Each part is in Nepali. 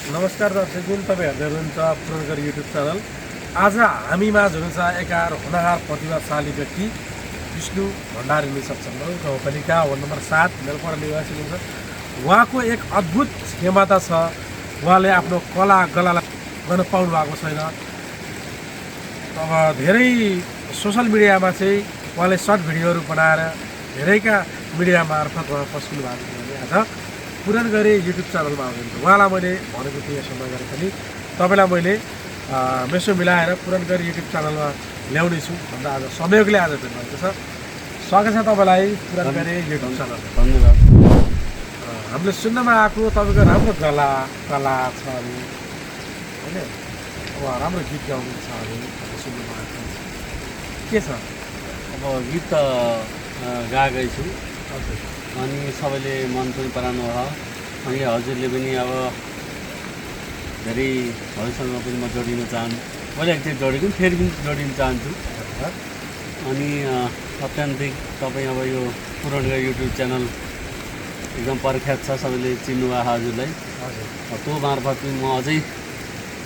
नमस्कार दर्शकबिन, तपाईँ हेर्दै हुनुहुन्छ पुरनगर युट्युब च्यानल। आज हामी माझ हुनुहुन्छ एकार होनहार प्रतिभाशाली व्यक्ति विष्णु भण्डारी निसक्छन्। गाउँपालिका वार्ड नम्बर 7 मेलपाडा निवासी हुनुहुन्छ। उहाँको एक अद्भुत क्षमता छ। उहाँले आफ्नो कला गलालाई गर्न पाउनु भएको छैन। अब धेरै सोसल मिडियामा चाहिँ उहाँले सर्ट भिडियोहरू बनाएर धेरैका मिडिया मार्फत उहाँ पस्किनु भएको छ। आज पुरनगरी युट्युब च्यानलमा आउनुहुन्छ। उहाँलाई मैले भनेको थिएँ समय गरेर पनि तपाईँलाई मैले मेसो मिलाएर पुरनगरी युट्युब च्यानलमा ल्याउने छु भन्दा आज संयोगले आज भेट्नुभएको छ। स्वागत छ तपाईँलाई पुरनगरी युट्युब च्यानल। धन्यवाद। हामीले सुन्नमा आएको तपाईँको राम्रो कला छ अरे होइन, अब राम्रो गीत गाउनुहुन्छ अरे सुन्नमा आएको के छ? अब गीत त गाएकै छु अनि सबैले मन पनि पराउनु भयो। अनि हजुरले पनि अब धेरै भविष्यसँग पनि म जोडिन चाहन्छु। मैले एकचोटि जोडेको फेरि पनि जोडिन चाहन्छु। अनि अत्यान्तिक तपाईँ अब यो पुरनगरी युट्युब च्यानल एकदम प्रख्यात छ, सबैले चिन्नुभयो हजुरलाई। त्यो मार्फत पनि म अझै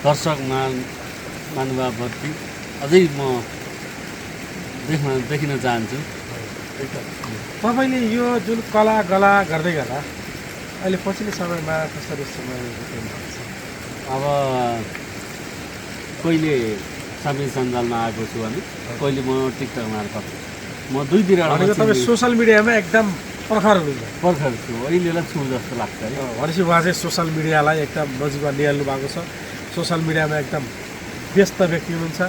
दर्शक महानुभावप्रति अझै म देखिन चाहन्छु। तपाईँले यो जुन कला गला गर्दै गर्दा अहिले पछिल्लो समयमा कसरी समय बिताउनु भएको छ? अब कहिले सामाजिक सञ्जालमा आएको छु अनि कहिले म टिकटक मार्फत म भनेको तपाईँ सोसल मिडियामा एकदम प्रखर हुनुहुन्छ। पर्खर छु, अहिलेलाई छु जस्तो लाग्छ है। भनेपछि उहाँ चाहिँ सोसल मिडियालाई एकदम नजिकमा निहाल्नु भएको छ। सोसल मिडियामा एकदम व्यस्त व्यक्ति हुनुहुन्छ।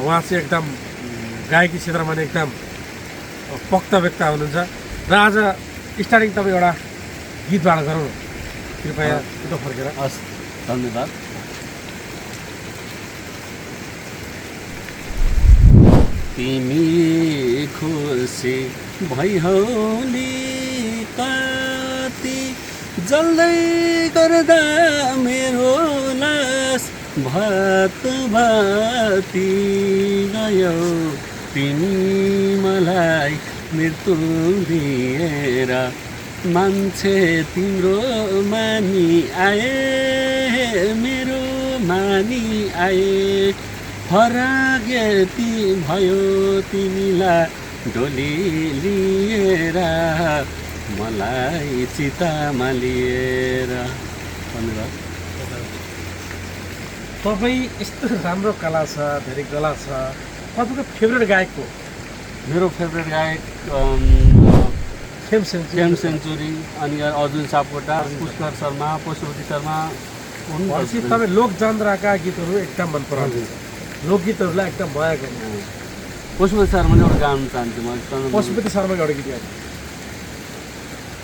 उहाँ चाहिँ एकदम गायकी क्षेत्रमा पनि एकदम पक्का व्यक्ति हुनुहुन्छ। र आज स्टार्टिङ तपाईँ एउटा गीतबाट गरौँ न कृपया उता फर्केर। हस्, धन्यवाद। तिमी खुसी भइहौली कति जल्दै गर्दा मेरो लास भात भाती गयो। तिमी मलाई मृत्यु दिएर मान्छे तिम्रो मानी आए, मेरो मानी आए। फरक यति भयो तिमीलाई डोली लिएर, मलाई चितामा लिएर। धन्यवाद। तपाईँ यस्तो राम्रो कला छ, धेरै कला छ। तपाईँको फेभरेट गायक को? मेरो फेभरेट गायक खेम खेम सेन्चुरी, अनि अर्जुन सापकोटा, पुष्कर शर्मा, पशुपति शर्मा। भनेपछि तपाईँ लोकजन्द्राका गीतहरू एकदम मन पराउनुहुन्छ। लोकगीतहरूलाई एकदम भया गर्नु। पशुपति शर्माले एउटा गाउन चाहन्छु म। पशुपति शर्माको एउटा गीत गाउनु।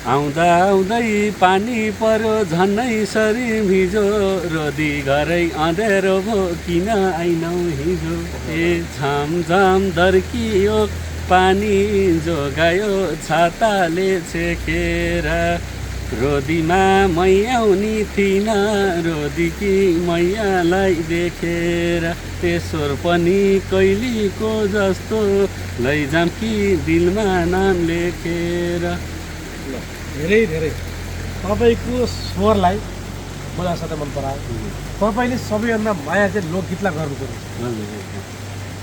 आउँदा आउँदै पानी पर्यो झन्नै सरी भिजो, रोदी घरै अँधेरो भो किन आइनौ हिजो। ए झाम झाम दर्कियो पानी जोगायो छाताले छेकेर, रोदीमा मैयाउनी थिइन रोदीकी मैयालाई देखेर। तेस्वर पनि कैलीको जस्तो लैजाम कि दिलमा नाम लेखेर। धेरै धेरै तपाईँको स्वरलाई मलाई असाध्यै मन परायो। तपाईँले सबैभन्दा माया चाहिँ लोकगीतलाई गर्नुपर्छ।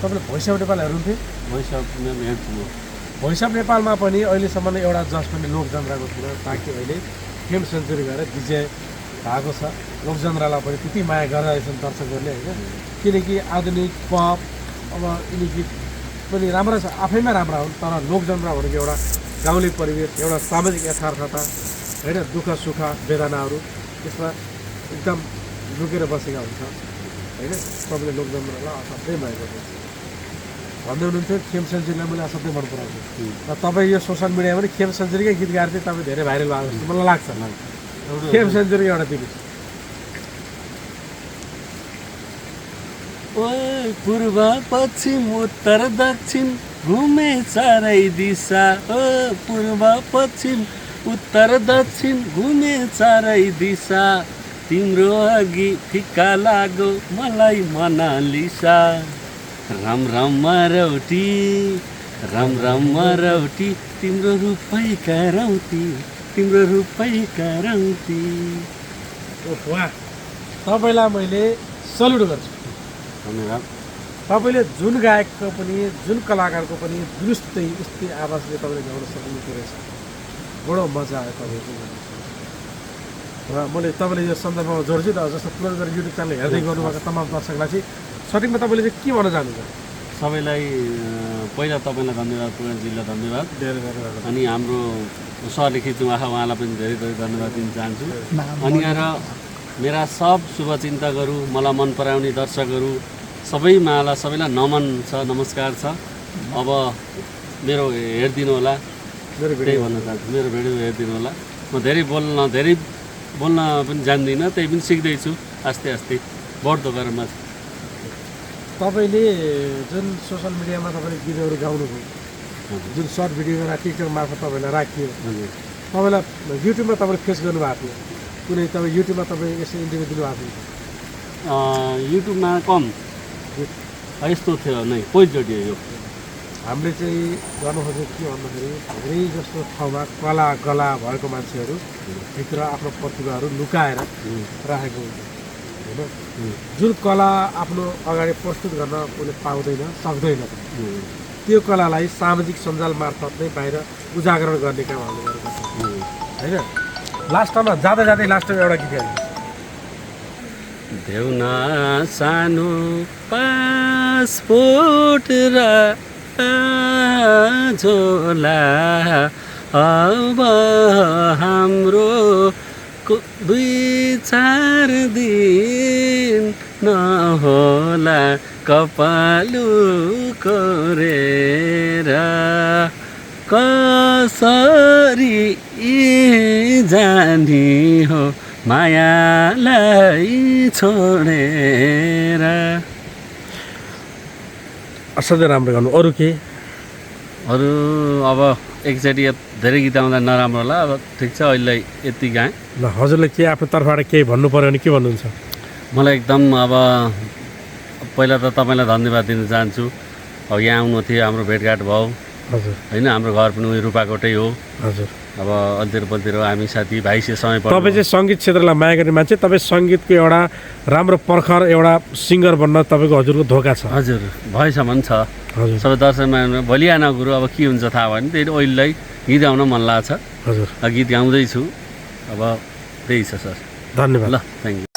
तपाईँले भोइस अफ नेपाल हेर्नुहुन्थ्यो? भोइस अफ नेपालमा पनि अहिलेसम्म एउटा जज पनि लोकजन्द्राको थियो। ताकि अहिले खेम सेन्चुरी गरेर विजय भएको छ। लोकजन्द्रालाई पनि त्यति माया गरिरहेछन् दर्शकहरूले होइन। किनकि आधुनिक पप अब यिनी गीत पनि राम्रा छ, आफैमा राम्रा हुन्। तर लोकजन्द्रा भनेको एउटा गाउँले परिवेश, एउटा सामाजिक यथार्थता होइन, दुःख सुख वेदनाहरू त्यसमा एकदम लुकेर बसेका हुन्छ होइन। तपाईँले लोकजन्द्रालाई असाध्यै माया गर्नुहुन्छ भन्दै हुनुहुन्थ्यो। खेम सेन्चुरीलाई मैले असाध्यै मन पराउँछु। र तपाईँ यो सोसियल मिडियामा पनि खेम सेन्चुरीकै गीत गाएर चाहिँ तपाईँ धेरै भाइरल भएको जस्तो मलाई लाग्छ। खेम सेन्चुरी एउटा दिनु। ओ पूर्व पश्चिम उत्तर दक्षिण घुमे चारै दिशा, ओ पूर्व पश्चिम उत्तर दक्षिण घुमे चारै दिशा। तिम्रो अघि फिक्का लाग्यो मलाई मनालिसा। राम राम मरौटी, राम राम मरौटी, तिम्रो रूपै करौती, तिम्रो रूपै करौती। वाह तपाईँलाई मैले सल्युट गर्छु। धन्यवाद। तपाईँले जुन गायकको पनि जुन कलाकारको पनि दुरुस्तै उस्तै आवाजले तपाईँले गाउन सक्नुहुँदो रहेछ। बडो मजा आयो तपाईँको र मैले तपाईँले यो सन्दर्भमा जोड्छु र जस्तो क्लोज गरेर युट्युब च्यानल हेर्दै गर्नुभएको तमाम दर्शकलाई चाहिँ सठिकमा तपाईँले चाहिँ के भन्न चाहनुहुन्छ? सबैलाई पहिला तपाईँलाई धन्यवाद, पुरणजीलाई धन्यवाद। धेरै धन्यवाद। अनि हाम्रो सरले खिच्नुभएको उहाँलाई पनि धेरै धेरै धन्यवाद दिन चाहन्छु। अनि र मेरा सब शुभचिन्तकहरू, मलाई मन पराउने दर्शकहरू सबैलाई नमन छ, नमस्कार छ। अब मेरो हेरिदिनु होला, त्यही भन्न चाहन्छु। मेरो भिडियो हेरिदिनु होला। म धेरै बोल्न पनि जान्दिनँ, त्यही पनि सिक्दैछु आस्ते आस्ते, बढ्दो क्रममा। तपाईँले जुन सोसियल मिडियामा तपाईँले गीतहरू गाउनुभयो, जुन सर्ट भिडियोमा टिकटक मार्फत तपाईँलाई राखियो, तपाईँलाई युट्युबमा तपाईँले फेस गर्नुभएको थियो कुनै? तपाईँ युट्युबमा तपाईँ यसो इन्टरभ्यू दिनुभएको थियो? युट्युबमा कम यस्तो थियो नै, पहिलोचोटि यो। हामीले चाहिँ गर्नु खोजेको के भन्दाखेरि धेरै जस्तो ठाउँमा कला गला भएको मान्छेहरू भित्र आफ्नो प्रतिभाहरू लुकाएर राखेको हुन्छ होइन। जुन कला आफ्नो अगाडि प्रस्तुत गर्न उसले पाउँदैन, सक्दैन, त्यो कलालाई सामाजिक सञ्जाल मार्फत नै बाहिर उजागर गर्ने काम हामीले गरेको छ होइन। लास्टमा जाँदै लास्टमा एउटा गीत गाइदिनु। देउना सानो पासपोर्ट र झोला, अब हाम्रो 2-4 दिन नहोला कपालु कोरेर, कसरी जानी हो मायालाई छोडेर। असाध्यै राम्रो गाउनु। अरू के? अरू अब एकचोटि धेरै गीत आउँदा नराम्रो होला। अब ठिक छ, अहिले यति गाएँ। ल हजुरले के आफ्नो तर्फबाट केही भन्नु पऱ्यो भने के भन्नुहुन्छ? मलाई एकदम अब पहिला त तपाईँलाई धन्यवाद दिन चाहन्छु। अब यहाँ आउनु थियो, हाम्रो भेटघाट भयो हजुर होइन। हाम्रो घर पनि उयो रूपाकोटै हो हजुर। अब अल्तिर पल्तिर हामी साथी भाइसे समय पर्छ। तपाईँ चाहिँ सङ्गीत क्षेत्रलाई माया गर्ने मान्छे, तपाईँ सङ्गीतको एउटा राम्रो पर्खर एउटा सिङ्गर बन्न तपाईँको हजुरको धोका छ? हजुर, भएसम्म छ। हजुर सबै दर्शकमा भोलि आएन गुरु, अब के हुन्छ थाहा भयो भने त्यही ओइललाई गीत गाउन मन लाग्छ। हजुर, गीत गाउँदैछु, अब त्यही छ सर। धन्यवाद। ल, थ्याङ्क यू।